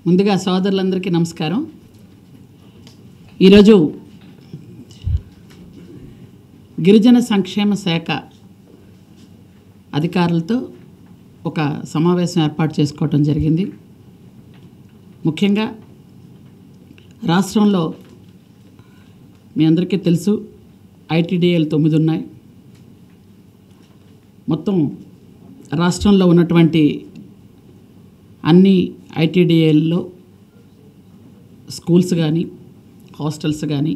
ముందుగా సోదరులందరికీ నమస్కారం. ఈరోజు గిరిజన సంక్షేమ శాఖ అధికారులతో ఒక సమావేశం ఏర్పాటు చేసుకోవటం జరిగింది. ముఖ్యంగా రాష్ట్రంలో మీ అందరికీ తెలుసు ఐటీడీఏలు 9 ఉన్నాయి. మొత్తం రాష్ట్రంలో ఉన్నటువంటి అన్ని ఐటీడీఏల్లో స్కూల్స్ కానీ హాస్టల్స్ కానీ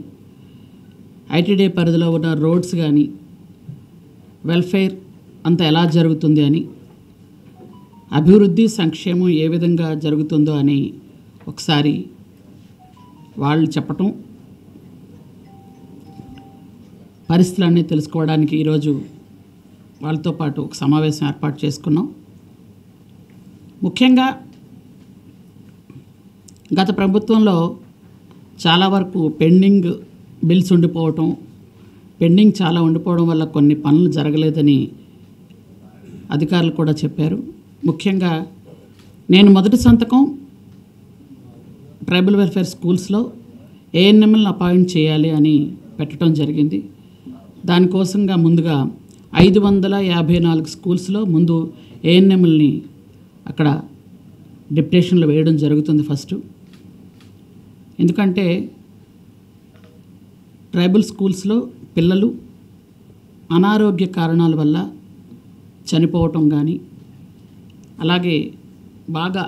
ఐటీడీఏ పరిధిలో ఉన్న రోడ్స్ కానీ వెల్ఫేర్ అంతా ఎలా జరుగుతుంది అని, అభివృద్ధి సంక్షేమం ఏ విధంగా జరుగుతుందో అని ఒకసారి వాళ్ళు చెప్పటం, పరిస్థితులన్నీ తెలుసుకోవడానికి ఈరోజు వాళ్ళతో పాటు ఒక సమావేశం ఏర్పాటు చేసుకున్నాం. ముఖ్యంగా గత ప్రభుత్వంలో చాలా వరకు పెండింగ్ బిల్స్ ఉండిపోవటం, పెండింగ్ చాలా ఉండిపోవడం వల్ల కొన్ని పనులు జరగలేదని అధికారులు కూడా చెప్పారు. ముఖ్యంగా నేను మొదటి సంతకం ట్రైబల్ వెల్ఫేర్ స్కూల్స్లో ఏఎన్ఎంలను అపాయింట్ చేయాలి అని పెట్టడం జరిగింది. దానికోసంగా ముందుగా 554 స్కూల్స్లో ముందు ఏఎన్ఎంలని అక్కడ డిప్యుటేషన్లు వేయడం జరుగుతుంది ఫస్ట్. ఎందుకంటే ట్రైబల్ స్కూల్స్లో పిల్లలు అనారోగ్య కారణాల వల్ల చనిపోవటం కానీ, అలాగే బాగా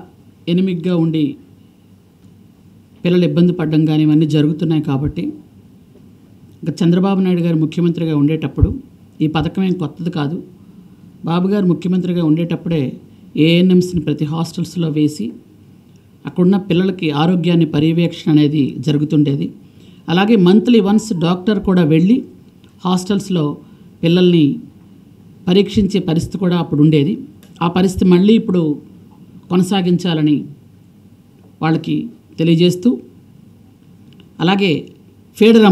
ఎనిమిగ్గా ఉండి పిల్లలు ఇబ్బంది పడడం కానీ ఇవన్నీ జరుగుతున్నాయి. కాబట్టి ఇంకా చంద్రబాబు నాయుడు గారు ముఖ్యమంత్రిగా ఉండేటప్పుడు, ఈ పథకం ఏం కొత్తది కాదు, బాబు గారు ముఖ్యమంత్రిగా ఉండేటప్పుడే ఏఎన్ఎంస్ని ప్రతి హాస్టల్స్లో వేసి అక్కడున్న పిల్లలకి ఆరోగ్యాన్ని పర్యవేక్షణ అనేది జరుగుతుండేది. అలాగే మంత్లీ వన్స్ డాక్టర్ కూడా వెళ్ళి హాస్టల్స్లో పిల్లల్ని పరీక్షించే పరిస్థితి కూడా అప్పుడు ఉండేది. ఆ పరిస్థితి మళ్ళీ ఇప్పుడు కొనసాగించాలని వాళ్ళకి తెలియజేస్తూ, అలాగే ఫీడర్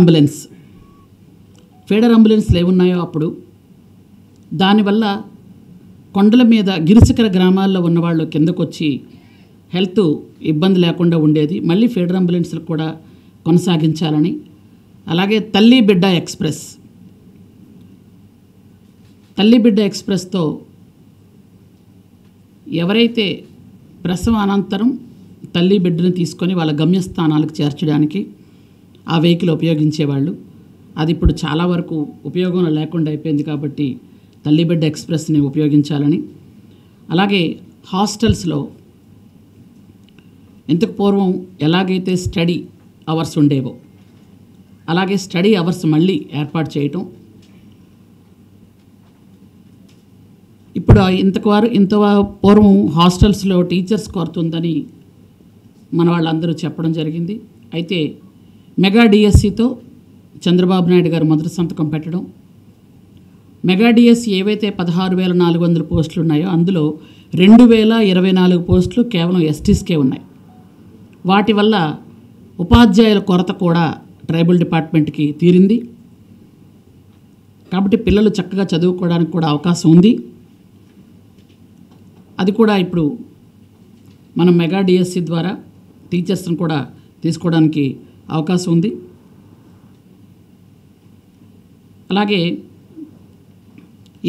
అంబులెన్స్లు ఏమున్నాయో అప్పుడు, దానివల్ల కొండల మీద గిరిశిఖర గ్రామాల్లో ఉన్నవాళ్ళు కిందకు వచ్చి హెల్త్ ఇబ్బంది లేకుండా ఉండేది. మళ్ళీ ఫీడర్ అంబులెన్స్లు కూడా కొనసాగించాలని, అలాగే తల్లి బిడ్డ ఎక్స్ప్రెస్తో ఎవరైతే ప్రసవం అనంతరం తల్లి బిడ్డను తీసుకొని వాళ్ళ గమ్యస్థానాలకు చేర్చడానికి ఆ వెహికల్ ఉపయోగించేవాళ్ళు. అది ఇప్పుడు చాలా వరకు ఉపయోగంలో లేకుండా అయిపోయింది. కాబట్టి తల్లి బిడ్డ ఎక్స్ప్రెస్ని ఉపయోగించాలని, అలాగే హాస్టల్స్లో ఇంతకు పూర్వం ఎలాగైతే స్టడీ అవర్స్ ఉండేవో అలాగే స్టడీ అవర్స్ మళ్ళీ ఏర్పాటు చేయటం. ఇప్పుడు ఇంత పూర్వం హాస్టల్స్లో టీచర్స్ కొరత ఉందని మన వాళ్ళందరూ చెప్పడం జరిగింది. అయితే మెగా డిఎస్సితో చంద్రబాబు నాయుడు గారు మొదటి సంతకం పెట్టడం, మెగా డిఎస్సి ఏవైతే 16,400 పోస్టులు ఉన్నాయో అందులో 2,024 పోస్టులు కేవలం ఎస్టీస్కే ఉన్నాయి. వాటి వల్ల ఉపాధ్యాయుల కొరత కూడా ట్రైబల్ డిపార్ట్మెంట్కి తీరింది. కాబట్టి పిల్లలు చక్కగా చదువుకోవడానికి కూడా అవకాశం ఉంది. అది కూడా ఇప్పుడు మనం మెగా డిఎస్సి ద్వారా టీచర్స్ని కూడా తీసుకోవడానికి అవకాశం ఉంది. అలాగే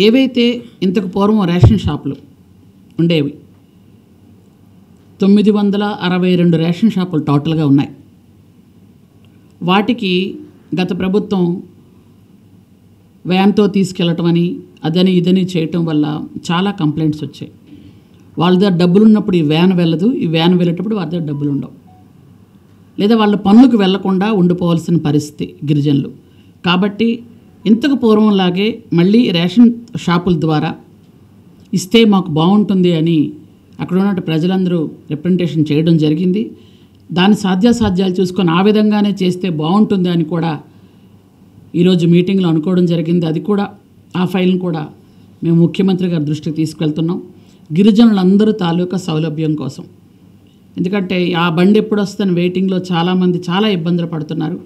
ఏవైతే ఇంతకు పూర్వం రేషన్ షాపులు ఉండేవి, 962 రేషన్ షాపులు టోటల్గా ఉన్నాయి. వాటికి గత ప్రభుత్వం వ్యాన్తో తీసుకెళ్ళటం అని అదని ఇదని చేయటం వల్ల చాలా కంప్లైంట్స్ వచ్చాయి. వాళ్ళ దగ్గర డబ్బులు ఉన్నప్పుడు ఈ వ్యాన్ వెళ్ళదు, ఈ వ్యాన్ వెళ్ళేటప్పుడు వాళ్ళ దగ్గర డబ్బులు ఉండవు, లేదా వాళ్ళ పనులకు వెళ్లకుండా ఉండిపోవాల్సిన పరిస్థితి గిరిజనులు. కాబట్టి ఇంతకు పూర్వంలాగే మళ్ళీ రేషన్ షాపుల ద్వారా ఇస్తే మాకు బాగుంటుంది అని అక్కడ ఉన్న ప్రజలందరూ రిప్రజెంటేషన్ చేయడం జరిగింది. దాని సాధ్యాసాధ్యాలు చూసుకొని ఆ విధంగానే చేస్తే బాగుంటుంది అని కూడా ఈరోజు మీటింగ్లో అనుకోవడం జరిగింది. అది కూడా ఆ ఫైల్ని కూడా మేము ముఖ్యమంత్రి గారి దృష్టికి తీసుకెళ్తున్నాం, గిరిజనులందరూ తాలూకా సౌలభ్యం కోసం. ఎందుకంటే ఆ బండి ఎప్పుడు వస్తుందని వెయిటింగ్లో చాలామంది చాలా ఇబ్బందులు పడుతున్నారు.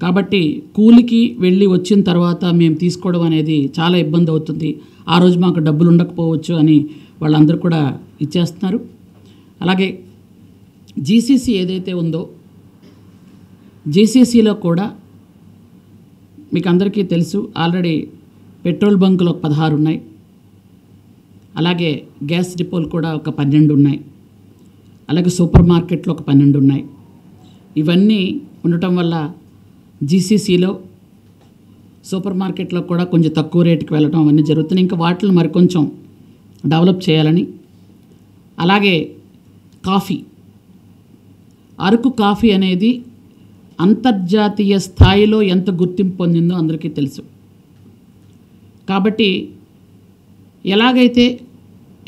కాబట్టి కూలికి వెళ్ళి వచ్చిన తర్వాత మేము తీసుకోవడం అనేది చాలా ఇబ్బంది అవుతుంది. ఆ రోజు మాకు డబ్బులు ఉండకపోవచ్చు అని వాళ్ళందరూ కూడా ఇచ్చేస్తున్నారు. అలాగే జీసీసీ ఏదైతే ఉందో జీసీసీలో కూడా మీకు అందరికీ తెలుసు, ఆల్రెడీ పెట్రోల్ బంకులు ఒక 16 ఉన్నాయి, అలాగే గ్యాస్ డిపోలు కూడా ఒక 12 ఉన్నాయి, అలాగే సూపర్ మార్కెట్లు ఒక 12 ఉన్నాయి. ఇవన్నీ ఉండటం వల్ల జీసీసీలో సూపర్ మార్కెట్లో కూడా కొంచెం తక్కువ రేటుకి వెళ్ళడం అవన్నీ జరుగుతున్నాయి. ఇంకా వాటిని మరికొంచెం డెవలప్ చేయాలని, అలాగే కాఫీ, అరకు కాఫీ అనేది అంతర్జాతీయ స్థాయిలో ఎంత గుర్తింపు పొందిందో అందరికీ తెలుసు. కాబట్టి ఎలాగైతే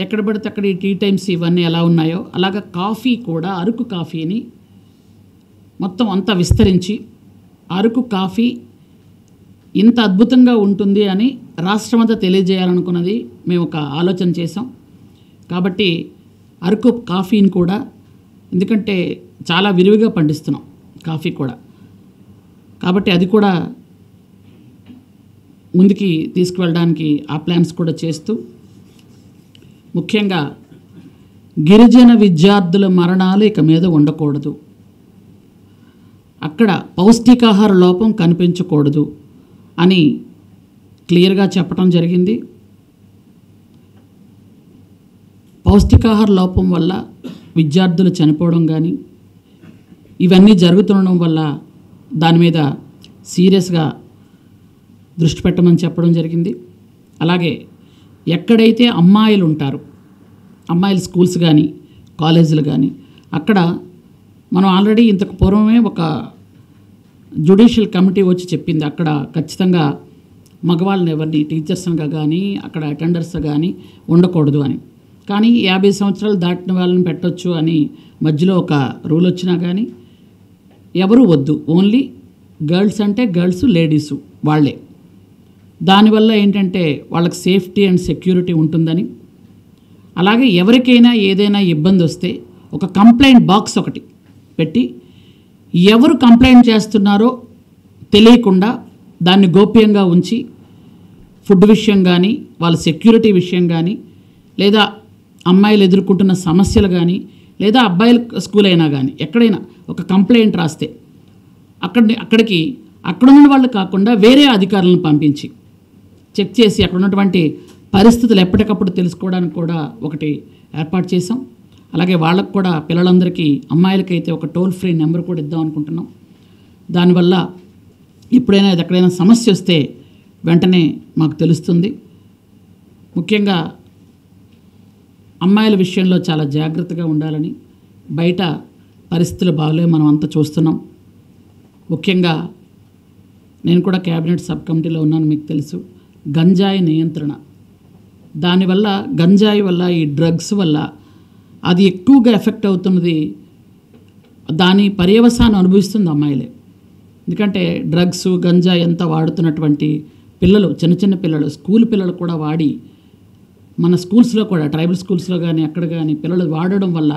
ఎక్కడ పడితే అక్కడ ఈ టీ టైమ్స్ ఇవన్నీ ఎలా ఉన్నాయో అలాగ కాఫీ కూడా, అరకు కాఫీని మొత్తం అంతా విస్తరించి అరకు కాఫీ ఇంత అద్భుతంగా ఉంటుంది అని రాష్ట్రమంతా తెలియజేయాలనుకున్నది మేము ఒక ఆలోచన చేసాం. కాబట్టి అరకు కాఫీని కూడా, ఎందుకంటే చాలా విరివిగా పండిస్తున్నాం కాఫీ కూడా, కాబట్టి అది కూడా ముందుకి తీసుకువెళ్ళడానికి ఆ ప్లాన్స్ కూడా చేస్తూ, ముఖ్యంగా గిరిజన విద్యార్థుల మరణాలు ఇక మీద ఉండకూడదు, అక్కడ పౌష్టికాహార లోపం కనిపించకూడదు అని క్లియర్గా చెప్పడం జరిగింది. పౌష్టికాహార లోపం వల్ల విద్యార్థులు చనిపోవడం కానీ ఇవన్నీ జరుగుతుండడం వల్ల దాని మీద సీరియస్గా దృష్టి పెట్టమని చెప్పడం జరిగింది. అలాగే ఎక్కడైతే అమ్మాయిలు ఉంటారో, అమ్మాయిల స్కూల్స్ కానీ కాలేజీలు కానీ, అక్కడ మనం ఆల్రెడీ ఇంతకు పూర్వమే ఒక జ్యుడిషియల్ కమిటీ వచ్చి చెప్పింది, అక్కడ ఖచ్చితంగా మగవాళ్ళని ఎవరిని టీచర్స్గా కానీ అక్కడ అటెండర్స్ కానీ ఉండకూడదు అని. కానీ 50 సంవత్సరాలు దాటిన వాళ్ళని పెట్టొచ్చు అని మధ్యలో ఒక రూల్ వచ్చినా కానీ ఎవరు వద్దు, ఓన్లీ గర్ల్స్ అంటే గర్ల్స్, లేడీసు వాళ్ళే. దానివల్ల ఏంటంటే వాళ్ళకి సేఫ్టీ అండ్ సెక్యూరిటీ ఉంటుందని, అలాగే ఎవరికైనా ఏదైనా ఇబ్బంది వస్తే ఒక కంప్లైంట్ బాక్స్ ఒకటి పెట్టి ఎవరు కంప్లైంట్ చేస్తున్నారో తెలియకుండా దాన్ని గోప్యంగా ఉంచి ఫుడ్ విషయం కానీ, వాళ్ళ సెక్యూరిటీ విషయం కానీ, లేదా అమ్మాయిలు ఎదుర్కొంటున్న సమస్యలు కానీ, లేదా అబ్బాయిల స్కూల్ అయినా కానీ ఎక్కడైనా ఒక కంప్లైంట్ రాస్తే అక్కడికి అక్కడున్న వాళ్ళు కాకుండా వేరే అధికారులను పంపించి చెక్ చేసి అక్కడ ఉన్నటువంటి పరిస్థితులు ఎప్పటికప్పుడు తెలుసుకోవడానికి కూడా ఒకటి ఏర్పాటు చేసాం. అలాగే వాళ్ళకు కూడా, పిల్లలందరికీ, అమ్మాయిలకైతే ఒక టోల్ ఫ్రీ నెంబర్ కూడా ఇద్దాం అనుకుంటున్నాం. దానివల్ల ఎప్పుడైనా ఎక్కడైనా సమస్య వస్తే వెంటనే మాకు తెలుస్తుంది. ముఖ్యంగా అమ్మాయిల విషయంలో చాలా జాగ్రత్తగా ఉండాలని, బయట పరిస్థితులు బాగలేవు, మనం అంతా చూస్తున్నాం. ముఖ్యంగా నేను కూడా క్యాబినెట్ సబ్ కమిటీలో ఉన్నాను, మీకు తెలుసు. గంజాయి నియంత్రణ, దానివల్ల గంజాయి వల్ల, ఈ డ్రగ్స్ వల్ల అది ఎక్కువగా ఎఫెక్ట్ అవుతున్నది, దాని పర్యవసానం అనుభవిస్తుంది అమ్మాయిలే. ఎందుకంటే డ్రగ్స్, గంజాయి అంతా వాడుతున్నటువంటి పిల్లలు, చిన్న చిన్న పిల్లలు, స్కూల్ పిల్లలు కూడా వాడి, మన స్కూల్స్లో కూడా, ట్రైబల్ స్కూల్స్లో కానీ అక్కడ కానీ పిల్లలు వాడడం వల్ల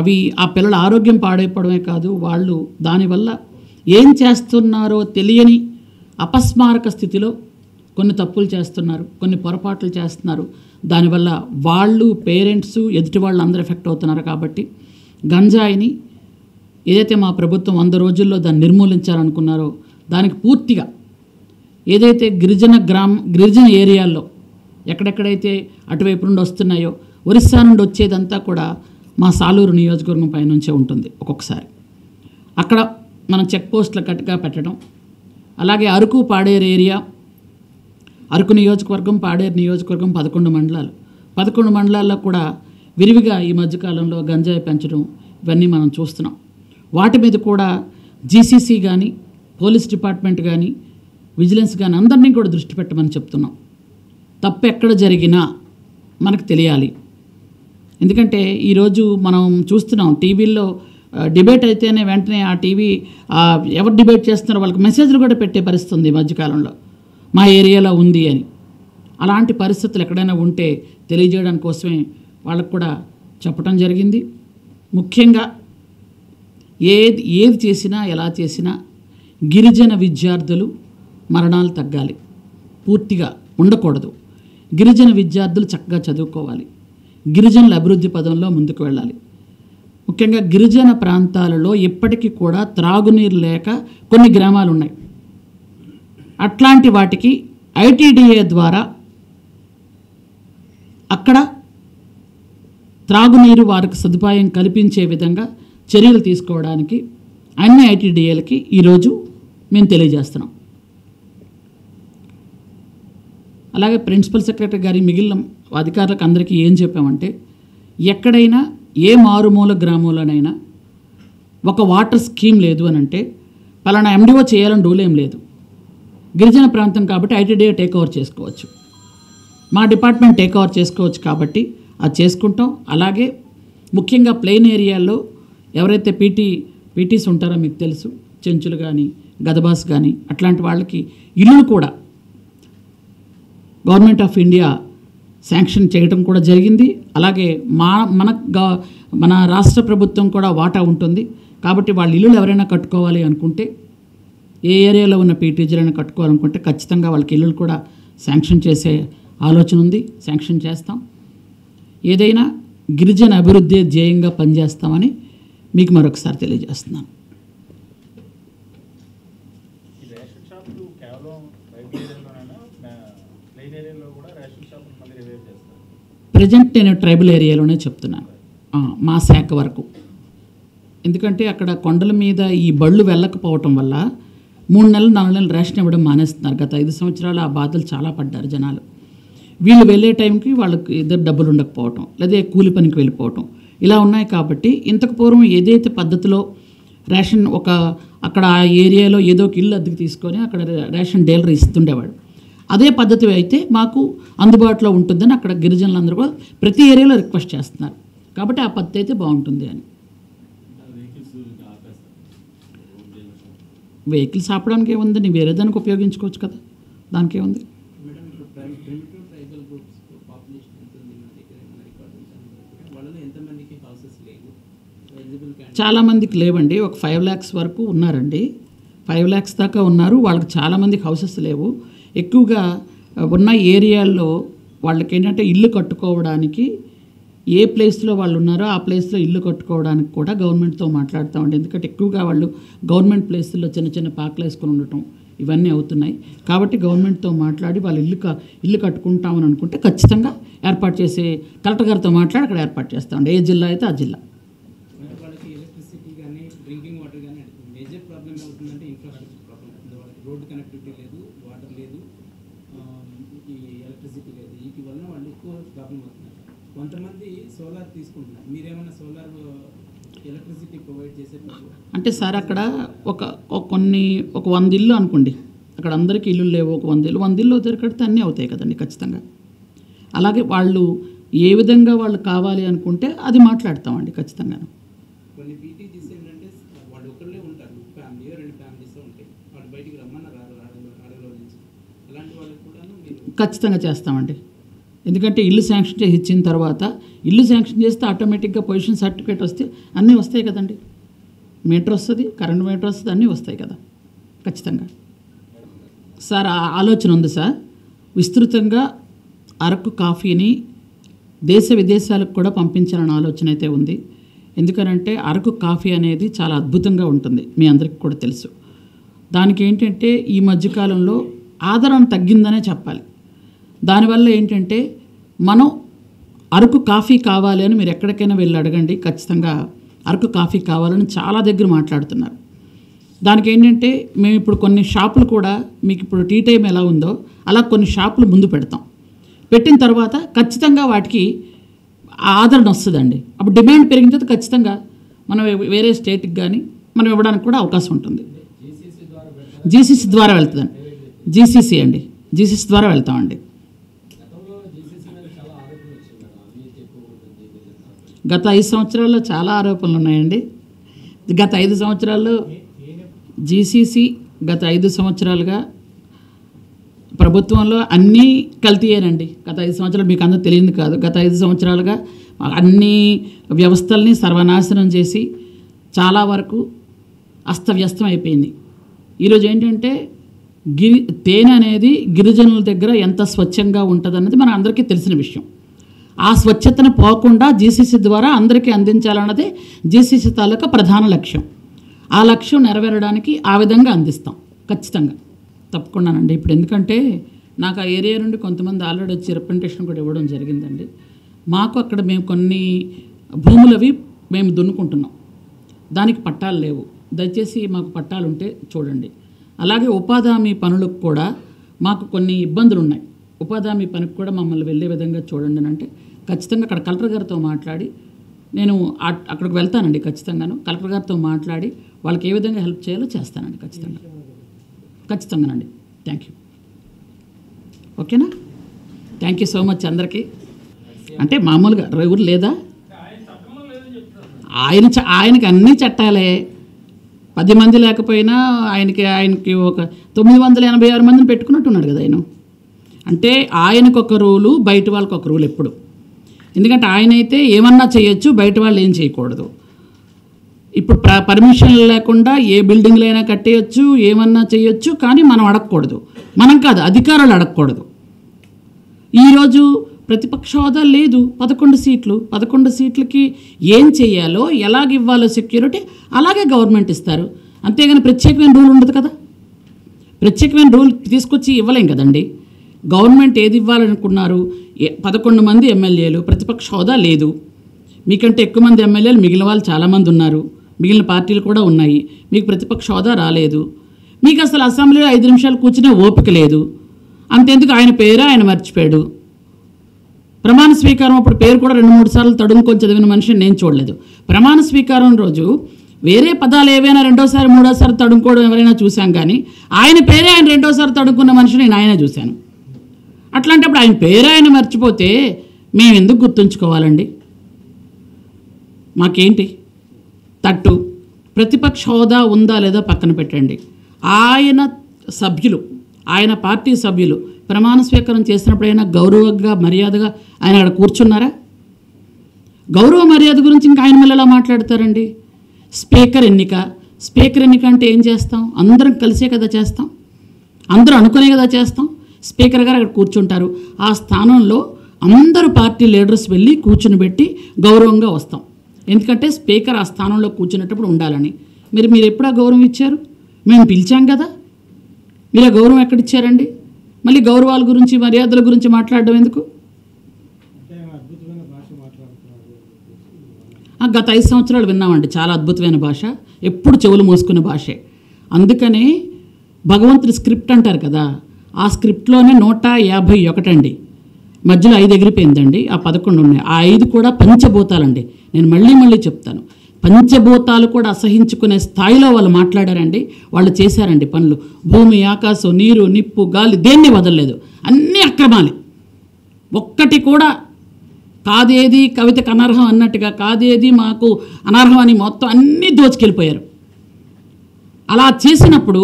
అవి ఆ పిల్లల ఆరోగ్యం పాడైపోవడమే కాదు, వాళ్ళు దానివల్ల ఏం చేస్తున్నారో తెలియని అపస్మారక స్థితిలో కొన్ని తప్పులు చేస్తున్నారు, కొన్ని పొరపాట్లు చేస్తున్నారు. దానివల్ల వాళ్ళు, పేరెంట్స్, ఎదుటి వాళ్ళు అందరూ ఎఫెక్ట్ అవుతున్నారు. కాబట్టి గంజాయిని ఏదైతే మా ప్రభుత్వం 100 రోజుల్లో దాన్ని నిర్మూలించాలనుకున్నారో దానికి పూర్తిగా ఏదైతే గిరిజన ఏరియాల్లో ఎక్కడెక్కడైతే అటువైపు నుండి వస్తున్నాయో, ఒరిస్సా నుండి వచ్చేదంతా కూడా మా సాలూరు నియోజకవర్గం పైనుంచే ఉంటుంది. ఒక్కొక్కసారి అక్కడ మనం చెక్ పోస్టులు కట్టుగా పెట్టడం, అలాగే అరకు, పాడేరు ఏరియా, అరకు నియోజకవర్గం, పాడేరు నియోజకవర్గం 11 మండలాలు, 11 మండలాల్లో కూడా విరివిగా ఈ మధ్యకాలంలో గంజాయి పెంచడం ఇవన్నీ మనం చూస్తున్నాం. వాటి మీద కూడా జీసీసీ కానీ, పోలీస్ డిపార్ట్మెంట్ కానీ, విజిలెన్స్ కానీ అందరినీ కూడా దృష్టి పెట్టమని చెప్తున్నాం. తప్పు ఎక్కడ జరిగినా మనకు తెలియాలి. ఎందుకంటే ఈరోజు మనం చూస్తున్నాం టీవీల్లో డిబేట్ అయితేనే వెంటనే ఆ టీవీ ఎవరు డిబేట్ చేస్తున్నారో వాళ్ళకి మెసేజ్లు కూడా పెట్టే పరిస్థితి ఉంది ఈ మధ్యకాలంలో, మా ఏరియాలో ఉంది అని. అలాంటి పరిస్థితులు ఎక్కడైనా ఉంటే తెలియజేయడానికి కోసమే వాళ్ళకు కూడా చెప్పడం జరిగింది. ముఖ్యంగా ఏది చేసినా, ఎలా చేసినా గిరిజన విద్యార్థులు మరణాలు తగ్గాలి, పూర్తిగా ఉండకూడదు. గిరిజన విద్యార్థులు చక్కగా చదువుకోవాలి, గిరిజనుల అభివృద్ధి పదంలో ముందుకు వెళ్ళాలి. ముఖ్యంగా గిరిజన ప్రాంతాలలో ఇప్పటికీ కూడా త్రాగునీరు లేక కొన్ని గ్రామాలు ఉన్నాయి. అట్లాంటి వాటికి ఐటీడీఏ ద్వారా అక్కడ త్రాగునీరు వారికి సదుపాయం కల్పించే విధంగా చర్యలు తీసుకోవడానికి అన్ని ఐటీడీఏలకి ఈరోజు మేము తెలియజేస్తున్నాం. అలాగే ప్రిన్సిపల్ సెక్రటరీ గారి మిగిలిన అధికారులకు అందరికీ ఏం చెప్పామంటే, ఎక్కడైనా ఏ మారుమూల గ్రామంలోనైనా ఒక వాటర్ స్కీమ్ లేదు అని అంటే పలానా ఎండిఓ చేయాలని రూల్ ఏం లేదు. గిరిజన ప్రాంతం కాబట్టి ఐటీడీఏ టేక్ ఓవర్ చేసుకోవచ్చు, మా డిపార్ట్మెంట్ టేక్ ఓవర్ చేసుకోవచ్చు కాబట్టి అది చేసుకుంటాం. అలాగే ముఖ్యంగా ప్లెయిన్ ఏరియాల్లో ఎవరైతే పీటీస్ ఉంటారో మీకు తెలుసు, చెంచులు కానీ గదబాస్ కానీ అట్లాంటి వాళ్ళకి ఇల్లు కూడా గవర్నమెంట్ ఆఫ్ ఇండియా శాంక్షన్ చేయడం కూడా జరిగింది. అలాగే మన రాష్ట్ర ప్రభుత్వం కూడా వాటా ఉంటుంది కాబట్టి వాళ్ళ ఇల్లులు ఎవరైనా కట్టుకోవాలి అనుకుంటే, ఏ ఏరియాలో ఉన్న పీటీజీలైనా కట్టుకోవాలనుకుంటే ఖచ్చితంగా వాళ్ళకి ఇల్లులు కూడా శాంక్షన్ చేసే ఆలోచన ఉంది, శాంక్షన్ చేస్తాం. ఏదైనా గిరిజన అభివృద్ధి ధ్యేయంగా పనిచేస్తామని మీకు మరొకసారి తెలియజేస్తున్నాను. ప్రజెంట్ నేను ట్రైబల్ ఏరియాలోనే చెప్తున్నాను, మా శాఖ వరకు. ఎందుకంటే అక్కడ కొండల మీద ఈ బళ్ళు వెళ్ళకపోవటం వల్ల 3 నెలలు 4 నెలలు రేషన్ ఇవ్వడం మానేస్తున్నారు. గత 5 సంవత్సరాలు ఆ బాధలు చాలా పడ్డారు జనాలు. వీళ్ళు వెళ్ళే టైంకి వాళ్ళకి ఇద్దరు డబ్బులు ఉండకపోవటం, లేదా కూలి పనికి వెళ్ళిపోవటం ఇలా ఉన్నాయి. కాబట్టి ఇంతకు పూర్వం ఏదైతే పద్ధతిలో రేషన్ అక్కడ ఆ ఏరియాలో ఏదో ఒక ఇల్లు అద్దెకు తీసుకొని అక్కడ రేషన్ డీలర్ ఇస్తుండేవాడు, అదే పద్ధతి అయితే మాకు అందుబాటులో ఉంటుందని అక్కడ గిరిజనులందరూ కూడా ప్రతి ఏరియాలో రిక్వెస్ట్ చేస్తున్నారు. కాబట్టి ఆ పద్ధతి అయితే బాగుంటుంది అని. వెహికల్స్ ఆపడానికి ఏముందని వేరే దానికి ఉపయోగించుకోవచ్చు కదా, దానికి ఏముంది. చాలామందికి లేవండి, ఒక 5 lakhs వరకు ఉన్నారండి, 5 lakhs దాకా ఉన్నారు. వాళ్ళకి చాలామందికి హౌసెస్ లేవు. ఎక్కువగా ఉన్న ఏరియాల్లో వాళ్ళకి ఏంటంటే ఇల్లు కట్టుకోవడానికి ఏ ప్లేస్లో వాళ్ళు ఉన్నారో ఆ ప్లేస్లో ఇల్లు కట్టుకోవడానికి కూడా గవర్నమెంట్తో మాట్లాడుతామండి. ఎందుకంటే ఎక్కువగా వాళ్ళు గవర్నమెంట్ ప్లేసుల్లో చిన్న చిన్న పాకలు వేసుకొని ఉండటం ఇవన్నీ అవుతున్నాయి. కాబట్టి గవర్నమెంట్తో మాట్లాడి వాళ్ళు ఇల్లు కట్టుకుంటామని అనుకుంటే ఖచ్చితంగా ఏర్పాటు చేసే కలెక్టర్ గారితో మాట్లాడి అక్కడ ఏర్పాటు చేస్తామండి. ఏ జిల్లా అయితే ఆ జిల్లా. రోడ్డు కనెక్టివిటీ లేదు, వాటర్ లేదు, ఈ ఎలక్ట్రిసిటీ లేదు. వీటి వలన వాళ్ళు ఎక్కువ ప్రాబ్లం అవుతున్నారు. కొంతమంది సోలార్ తీసుకుంటున్నారు. మీరేమైనా సోలార్ ఎలక్ట్రిసిటీ ప్రొవైడ్ చేసే అంటే సార్ అక్కడ ఒక 100 ఇల్లు అనుకోండి, అక్కడ అందరికీ ఇల్లు లేవు, ఒక 100 ఇల్లు దొరికితే అన్నీ అవుతాయి కదండి ఖచ్చితంగా. అలాగే వాళ్ళు ఏ విధంగా వాళ్ళు కావాలి అనుకుంటే అది మాట్లాడతామండి ఖచ్చితంగా. కొన్ని పీటీజీస్ ఏంటంటే వాళ్ళు ఒకళ్ళే ఉంటారు, ఫ్యామిలీ 2 ఫ్యామిలీస్ ఉంటాయి, వాళ్ళు బయటికి రమ్మన్నారు అడవిలో నుంచి. అలాంటి వాళ్ళకి కూడా ఖచ్చితంగా చేస్తామండి. ఎందుకంటే ఇల్లు శాంక్షన్ చేసి ఇచ్చిన తర్వాత ఇల్లు శాంక్షన్ చేస్తే ఆటోమేటిక్గా పొజిషన్ సర్టిఫికేట్ వస్తే అన్నీ వస్తాయి కదండి. మీటర్ వస్తుంది, కరెంట్ మీటర్ వస్తుంది, అన్నీ వస్తాయి కదా ఖచ్చితంగా. సార్ ఆలోచన ఉంది సార్, విస్తృతంగా అరకు కాఫీని దేశ విదేశాలకు కూడా పంపించాలన్న ఆలోచన అయితే ఉంది. ఎందుకనంటే అరకు కాఫీ అనేది చాలా అద్భుతంగా ఉంటుంది, మీ అందరికీ కూడా తెలుసు. దానికి ఏంటంటే ఈ మధ్యకాలంలో ఆదరణ తగ్గిందనే చెప్పాలి. దానివల్ల ఏంటంటే మనం అరకు కాఫీ కావాలి అని మీరు ఎక్కడికైనా వెళ్ళి అడగండి, ఖచ్చితంగా అరకు కాఫీ కావాలని చాలా దగ్గర మాట్లాడుతున్నారు. దానికి ఏంటంటే మేము ఇప్పుడు కొన్ని షాపులు కూడా మీకు ఇప్పుడు టీ టైం ఎలా ఉందో అలా కొన్ని షాపులు ముందు పెడతాం. పెట్టిన తర్వాత ఖచ్చితంగా వాటికి ఆదరణ వస్తుందండి. అప్పుడు డిమాండ్ పెరిగిన తర్వాత ఖచ్చితంగా మనం వేరే స్టేట్కి కానీ మనం ఇవ్వడానికి కూడా అవకాశం ఉంటుంది. జీసీసీ ద్వారా వెళ్తుందండి, జీసీసీ అండి, జీసీసీ ద్వారా వెళ్తామండి. గత 5 సంవత్సరాల్లో చాలా ఆరోపణలు ఉన్నాయండి. గత 5 సంవత్సరాల్లో జీసీసీ గత 5 సంవత్సరాలుగా ప్రభుత్వంలో అన్నీ కల్తీయేనండి. గత 5 సంవత్సరాలు మీకు అందరూ తెలియదు కాదు, గత 5 సంవత్సరాలుగా అన్ని వ్యవస్థల్ని సర్వనాశనం చేసి చాలా వరకు అస్తవ్యస్తం అయిపోయింది. ఈరోజు ఏంటంటే తేనె అనేది గిరిజనుల దగ్గర ఎంత స్వచ్ఛంగా ఉంటుందన్నది మన అందరికీ తెలిసిన విషయం. ఆ స్వచ్ఛతను పోకుండా జీసీసీ ద్వారా అందరికీ అందించాలన్నదే జీసీసీ తాలూకా ప్రధాన లక్ష్యం. ఆ లక్ష్యం నెరవేరడానికి ఆ విధంగా అందిస్తాం ఖచ్చితంగా, తప్పకుండానండి. ఇప్పుడు ఎందుకంటే నాకు ఆ ఏరియా నుండి కొంతమంది ఆల్రెడీ వచ్చి రిప్రజెంటేషన్ కూడా ఇవ్వడం జరిగిందండి. మాకు అక్కడ మేము కొన్ని భూములవి మేము దున్నుకుంటున్నాం, దానికి పట్టాలు లేవు. దయచేసి మాకు పట్టాలు ఉంటే చూడండి. అలాగే ఉపాధి హామీ పనులకు కూడా మాకు కొన్ని ఇబ్బందులు ఉన్నాయి. ఉపాధి హామీ పనికి కూడా మమ్మల్ని వెళ్ళే విధంగా చూడండి అని అంటే ఖచ్చితంగా అక్కడ కలెక్టర్ గారితో మాట్లాడి నేను అక్కడికి వెళ్తానండి. ఖచ్చితంగాను కలెక్టర్ గారితో మాట్లాడి వాళ్ళకి ఏ విధంగా హెల్ప్ చేయాలో చేస్తానండి. ఖచ్చితంగానండి. Thank you. ఓకేనా? థ్యాంక్ యూ సో మచ్ అందరికీ. అంటే మామూలుగా ఊరు లేదా ఆయనకి అన్నీ చట్టాలే. 10 మంది లేకపోయినా ఆయనకి ఒక 986 మందిని పెట్టుకున్నట్టున్నాడు కదా ఆయన. అంటే ఆయనకు ఒక రూలు, బయట వాళ్ళకి ఒక రూల్ ఎప్పుడు. ఎందుకంటే ఆయన అయితే ఏమన్నా చేయొచ్చు, బయట వాళ్ళు ఏం చేయకూడదు. ఇప్పుడు పర్మిషన్ లేకుండా ఏ బిల్డింగ్లు అయినా కట్టేయచ్చు, ఏమన్నా చేయొచ్చు, కానీ మనం అడగకూడదు. మనం కాదు, అధికారులు అడగకూడదు. ఈరోజు ప్రతిపక్ష హోదా లేదు, 11 సీట్లు. 11 సీట్లకి ఏం చేయాలో, ఎలాగివ్వాలో సెక్యూరిటీ అలాగే గవర్నమెంట్ ఇస్తారు. అంతేగాని ప్రత్యేకమైన రూల్ ఉండదు కదా. ప్రత్యేకమైన రూల్ తీసుకొచ్చి ఇవ్వలేం కదండి. గవర్నమెంట్ ఏది ఇవ్వాలనుకున్నారు? 11 మంది ఎమ్మెల్యేలు, ప్రతిపక్ష హోదా లేదు. మీకంటే ఎక్కువ మంది ఎమ్మెల్యేలు మిగిలిన వాళ్ళు చాలామంది ఉన్నారు, మిగిలిన పార్టీలు కూడా ఉన్నాయి. మీకు ప్రతిపక్ష హోదా రాలేదు. మీకు అసలు అసెంబ్లీలో 5 నిమిషాలు కూర్చునే ఓపిక లేదు. అంతెందుకు ఆయన పేరు ఆయన మర్చిపోయాడు. ప్రమాణ స్వీకారం అప్పుడు పేరు కూడా 2-3 సార్లు తడుముకొని చదివిన మనిషిని నేను చూడలేదు. ప్రమాణ స్వీకారం రోజు వేరే పదాలు ఏవైనా 2వ సారి 3వ సారి తడుముకోవడం ఎవరైనా చూశాం, కానీ ఆయన పేరే ఆయన 2వ సారి తడుముకున్న మనిషిని నేను ఆయనే చూశాను. అట్లాంటప్పుడు ఆయన పేరు ఆయన మర్చిపోతే మేము ఎందుకు గుర్తుంచుకోవాలండి? మాకేంటి తట్టు? ప్రతిపక్ష హోదా ఉందా లేదా పక్కన పెట్టండి. ఆయన సభ్యులు, ఆయన పార్టీ సభ్యులు ప్రమాణ స్వీకారం చేసినప్పుడైనా గౌరవంగా మర్యాదగా ఆయన అక్కడ కూర్చున్నారా? గౌరవ మర్యాద గురించి ఇంకా ఆయన మళ్ళీ ఎలా మాట్లాడతారండి? స్పీకర్ ఎన్నిక అంటే ఏం చేస్తాం? అందరం కలిసే కదా చేస్తాం, అందరూ అనుకునే కదా చేస్తాం. స్పీకర్ గారు అక్కడ కూర్చుంటారు. ఆ స్థానంలో అందరూ పార్టీ లీడర్స్ వెళ్ళి కూర్చుని పెట్టి గౌరవంగా వస్తాం. ఎందుకంటే స్పీకర్ ఆ స్థానంలో కూర్చునేటప్పుడు ఉండాలని. మీరు ఎప్పుడు ఆ గౌరవం ఇచ్చారు? మేము పిలిచాం కదా, మీరు ఆ గౌరవం ఎక్కడిచ్చారండి? మళ్ళీ గౌరవాల గురించి మర్యాదల గురించి మాట్లాడడం ఎందుకు? గత 5 సంవత్సరాలు విన్నామండి, చాలా అద్భుతమైన భాష, ఎప్పుడు చెవులు మూసుకునే భాషే. అందుకనే భగవంతుడి స్క్రిప్ట్ అంటారు కదా, ఆ స్క్రిప్ట్లోనే 151 అండి, మధ్యలో 5 ఎగిరిపోయిందండి, ఆ 11 ఉన్నాయి. ఆ 5 కూడా పంచభూతాలండి. నేను మళ్ళీ చెప్తాను, పంచభూతాలు కూడా అసహించుకునే స్థాయిలో వాళ్ళు మాట్లాడారండి. వాళ్ళు చేశారండి పనులు. భూమి, ఆకాశం, నీరు, నిప్పు, గాలి దేన్ని వదలలేదు. అన్నీ అక్రమాలే. ఒక్కటి కూడా కాదేది కవితకు అనర్హం అన్నట్టుగా, కాదేది మాకు అనర్హం అని మొత్తం అన్నీ దోచుకెళ్ళిపోయారు. అలా చేసినప్పుడు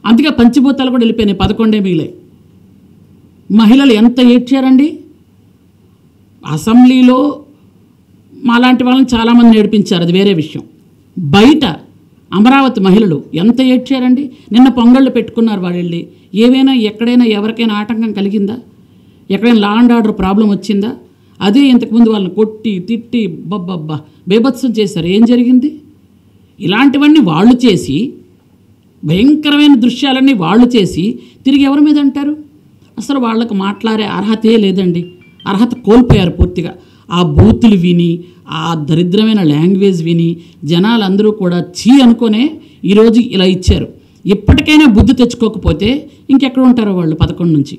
అందుకే పంచభూతాలు కూడా వెళ్ళిపోయినాయి, 11 మిగిలాయి. మహిళలు ఎంత ఏడ్చారండి అసెంబ్లీలో. మాలాంటి వాళ్ళని చాలామంది నేర్పించారు, అది వేరే విషయం. బయట అమరావతి మహిళలు ఎంత ఏడ్చారండి. నిన్న పొంగళ్ళు పెట్టుకున్నారు వాళ్ళు వెళ్ళి. ఏవైనా ఎక్కడైనా ఎవరికైనా ఆటంకం కలిగిందా? ఎక్కడైనా లా అండ్ ఆర్డర్ ప్రాబ్లం వచ్చిందా? అదే ఇంతకుముందు వాళ్ళని కొట్టి తిట్టి బబ్బబ్బా బేభత్సం చేశారు. ఏం జరిగింది? ఇలాంటివన్నీ వాళ్ళు చేసి, భయంకరమైన దృశ్యాలన్నీ వాళ్ళు చేసి తిరిగి ఎవరి మీద అంటారు? అసలు వాళ్ళకు మాట్లాడే అర్హతే లేదండి. అర్హత కోల్పోయారు పూర్తిగా. ఆ బూతులు విని, ఆ దరిద్రమైన లాంగ్వేజ్ విని జనాలందరూ కూడా చీ అనుకునే ఈరోజు ఇలా ఇచ్చారు. ఎప్పటికైనా బుద్ధి తెచ్చుకోకపోతే ఇంకెక్కడ ఉంటారో వాళ్ళు 11 నుంచి.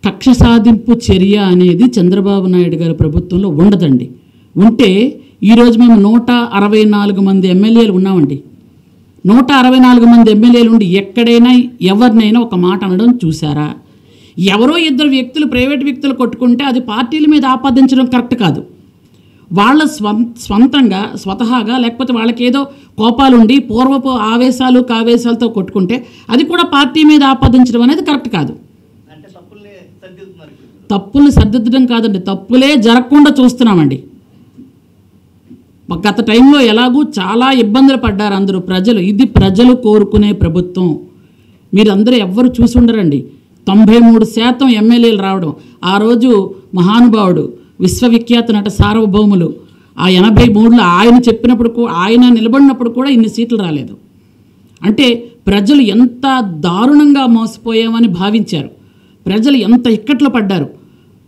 కక్ష సాధింపు చర్య అనేది చంద్రబాబు నాయుడు గారి ప్రభుత్వంలో ఉండదండి. ఉంటే ఈరోజు మేము 164 మంది ఎమ్మెల్యేలు ఉన్నామండి. 164 మంది ఎమ్మెల్యేలు ఉండి ఎక్కడైనా ఎవరినైనా ఒక మాట అనడం చూసారా? ఎవరో 2 వ్యక్తులు, ప్రైవేట్ వ్యక్తులు కొట్టుకుంటే అది పార్టీల మీద ఆపాదించడం కరెక్ట్ కాదు. వాళ్ళ స్వతహాగా లేకపోతే వాళ్ళకి ఏదో కోపాలుండి పూర్వపు ఆవేశాలు కావేశాలతో కొట్టుకుంటే అది కూడా పార్టీ మీద ఆపాదించడం అనేది కరెక్ట్ కాదు. తప్పుల్ని సరిదిద్దడం కాదండి, తప్పులే జరగకుండా చూస్తున్నామండి. గత టైంలో ఎలాగూ చాలా ఇబ్బందులు పడ్డారు అందరూ ప్రజలు. ఇది ప్రజలు కోరుకునే ప్రభుత్వం. మీరందరూ ఎవ్వరు చూసి ఉండరండి. 93% ఎమ్మెల్యేలు రావడం. ఆ రోజు మహానుభావుడు విశ్వవిఖ్యాత నట సార్వభౌములు ఆ 83లో ఆయన చెప్పినప్పుడు ఆయన నిలబడినప్పుడు కూడా ఇన్ని సీట్లు రాలేదు. అంటే ప్రజలు ఎంత దారుణంగా మోసపోయామని భావించారు, ప్రజలు ఎంత ఇక్కట్లు పడ్డారు,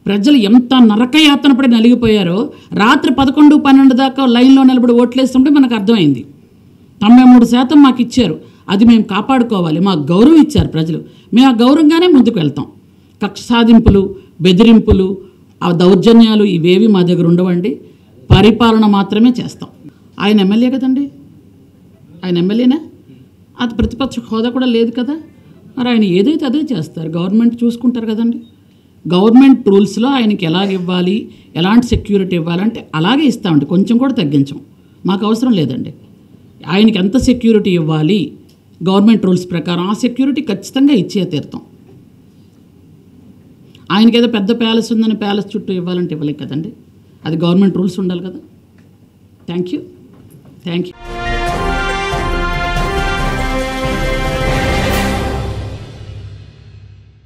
ప్రజలు ఎంత నరకయాతన పడి నలిగిపోయారో రాత్రి 11, 12 దాకా లైన్లో నిలబడి ఓట్లేస్తుంటే మనకు అర్థమైంది. 93% మాకు ఇచ్చారు, అది మేము కాపాడుకోవాలి, మాకు గౌరవం ఇచ్చారు ప్రజలు, మేము ఆ గౌరవంగానే ముందుకు వెళ్తాం. కక్ష సాధింపులు, బెదిరింపులు, ఆ దౌర్జన్యాలు ఇవేవి మా దగ్గర ఉండవండి. పరిపాలన మాత్రమే చేస్తాం. ఆయన ఎమ్మెల్యే కదండి, ఆయన ఎమ్మెల్యేనా? అది ప్రతిపక్ష హోదా కూడా లేదు కదా. మరి ఆయన ఏదైతే అదే చేస్తారు, గవర్నమెంట్ చూసుకుంటారు కదండి. గవర్నమెంట్ రూల్స్లో ఆయనకి ఎలాగ ఇవ్వాలి, ఎలాంటి సెక్యూరిటీ ఇవ్వాలంటే అలాగే ఇస్తామండి, కొంచెం కూడా తగ్గించం. మాకు అవసరం లేదండి. ఆయనకి ఎంత సెక్యూరిటీ ఇవ్వాలి గవర్నమెంట్ రూల్స్ ప్రకారం ఆ సెక్యూరిటీ ఖచ్చితంగా ఇచ్చే తీరుతాం. ఆయనకి ఏదో పెద్ద ప్యాలెస్ ఉందని ప్యాలెస్ చుట్టూ ఇవ్వాలంటే ఇవ్వలేదు కదండి, అది గవర్నమెంట్ రూల్స్ ఉండాలి కదా. Thank you.